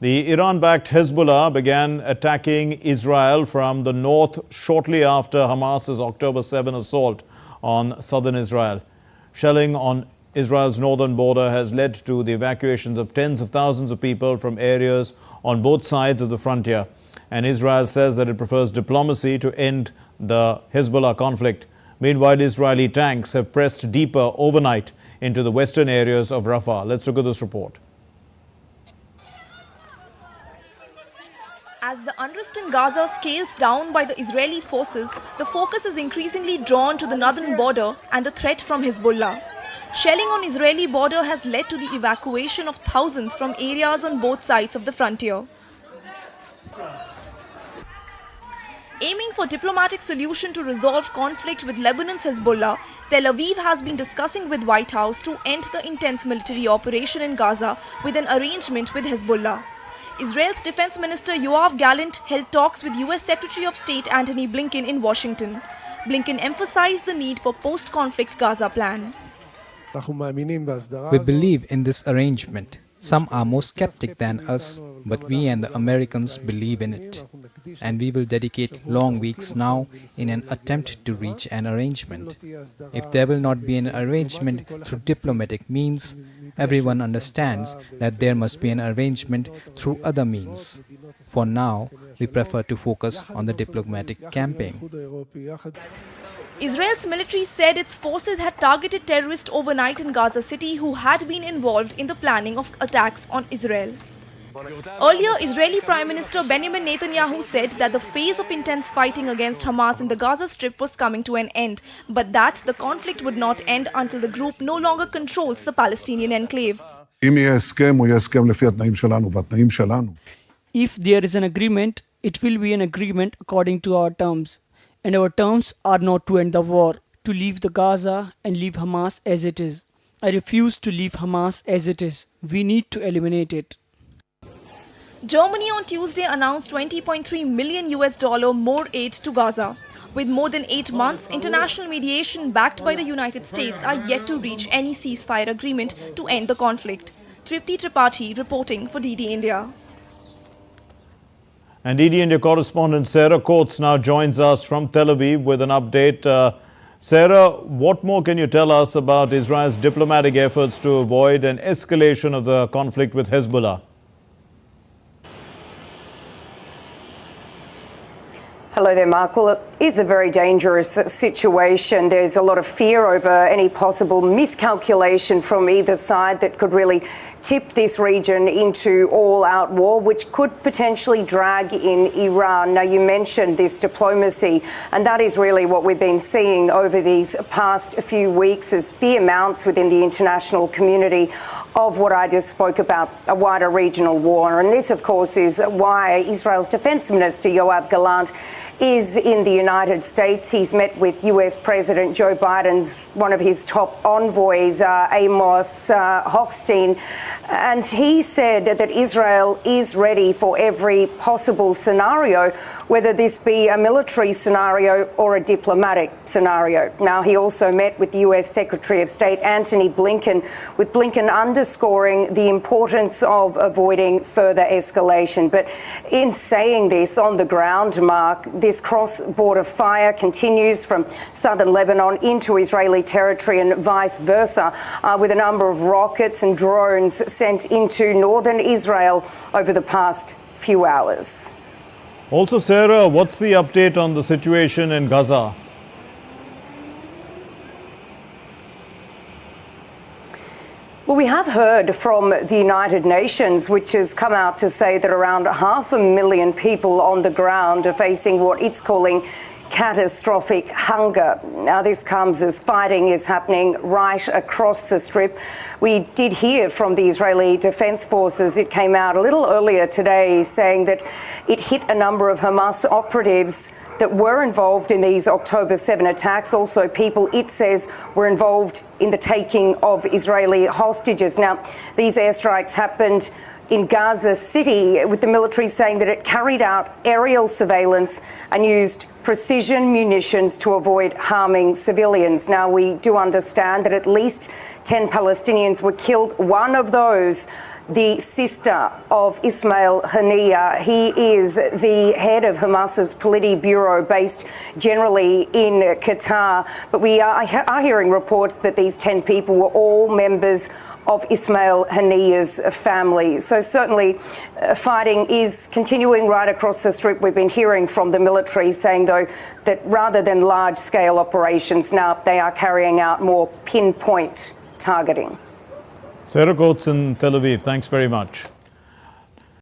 The Iran-backed Hezbollah began attacking Israel from the north shortly after Hamas's October 7 assault on southern Israel. Shelling on Israel's northern border has led to the evacuations of tens of thousands of people from areas on both sides of the frontier. And Israel says that it prefers diplomacy to end the Hezbollah conflict. Meanwhile, Israeli tanks have pressed deeper overnight into the western areas of Rafah. Let's look at this report. As the unrest in Gaza scales down by the Israeli forces, the focus is increasingly drawn to the northern border and the threat from Hezbollah. Shelling on Israeli border has led to the evacuation of thousands from areas on both sides of the frontier. Aiming for diplomatic solution to resolve conflict with Lebanon's Hezbollah, Tel Aviv has been discussing with White House to end the intense military operation in Gaza with an arrangement with Hezbollah. Israel's Defense Minister Yoav Gallant held talks with US Secretary of State Antony Blinken in Washington. Blinken emphasized the need for post-conflict Gaza plan. We believe in this arrangement. Some are more skeptic than us, but we and the Americans believe in it. And we will dedicate long weeks now in an attempt to reach an arrangement. If there will not be an arrangement through diplomatic means, everyone understands that there must be an arrangement through other means. For now, we prefer to focus on the diplomatic campaign. Israel's military said its forces had targeted terrorists overnight in Gaza City who had been involved in the planning of attacks on Israel. Earlier, Israeli Prime Minister Benjamin Netanyahu said that the phase of intense fighting against Hamas in the Gaza Strip was coming to an end, but that the conflict would not end until the group no longer controls the Palestinian enclave. If there is an agreement, it will be an agreement according to our terms. And our terms are not to end the war, to leave the Gaza and leave Hamas as it is. I refuse to leave Hamas as it is. We need to eliminate it. Germany on Tuesday announced $20.3 million more aid to Gaza. With more than 8 months, international mediation backed by the United States are yet to reach any ceasefire agreement to end the conflict. Tripti Tripathi reporting for DD India. And DD India correspondent Sarah Coates now joins us from Tel Aviv with an update. Sarah, what more can you tell us about Israel's diplomatic efforts to avoid an escalation of the conflict with Hezbollah? Hello there, Mark. Well, it is a very dangerous situation. There's a lot of fear over any possible miscalculation from either side that could really tip this region into all-out war, which could potentially drag in Iran. Now, you mentioned this diplomacy, and that is really what we've been seeing over these past few weeks as fear mounts within the international community of what I just spoke about, a wider regional war. And this, of course, is why Israel's Defense Minister Yoav Gallant is in the United States. He's met with US President Joe Biden's, one of his top envoys, Amos Hochstein, and he said that Israel is ready for every possible scenario, whether this be a military scenario or a diplomatic scenario. Now, he also met with US Secretary of State Antony Blinken, with Blinken underscoring the importance of avoiding further escalation. But in saying this, on the ground, Mark, this cross-border fire continues from southern Lebanon into Israeli territory and vice versa, with a number of rockets and drones sent into northern Israel over the past few hours. Also, Sarah, what's the update on the situation in Gaza? Well, we have heard from the United Nations, which has come out to say that around 500,000 people on the ground are facing what it's calling catastrophic hunger. Now, this comes as fighting is happening right across the Strip. We did hear from the Israeli Defense Forces. It came out a little earlier today saying that it hit a number of Hamas operatives that were involved in these October 7 attacks. Also, people, it says, were involved in the taking of Israeli hostages. Now, these airstrikes happened in Gaza City, with the military saying that it carried out aerial surveillance and used precision munitions to avoid harming civilians. Now, we do understand that at least 10 Palestinians were killed. One of those the sister of Ismail Haniyeh. He is the head of Hamas's Politburo based generally in Qatar. But we are hearing reports that these 10 people were all members of Ismail Haniyeh's family. So certainly fighting is continuing right across the strip. We've been hearing from the military saying, though, that rather than large-scale operations now, they are carrying out more pinpoint targeting. Sarah Coates in Tel Aviv, thanks very much.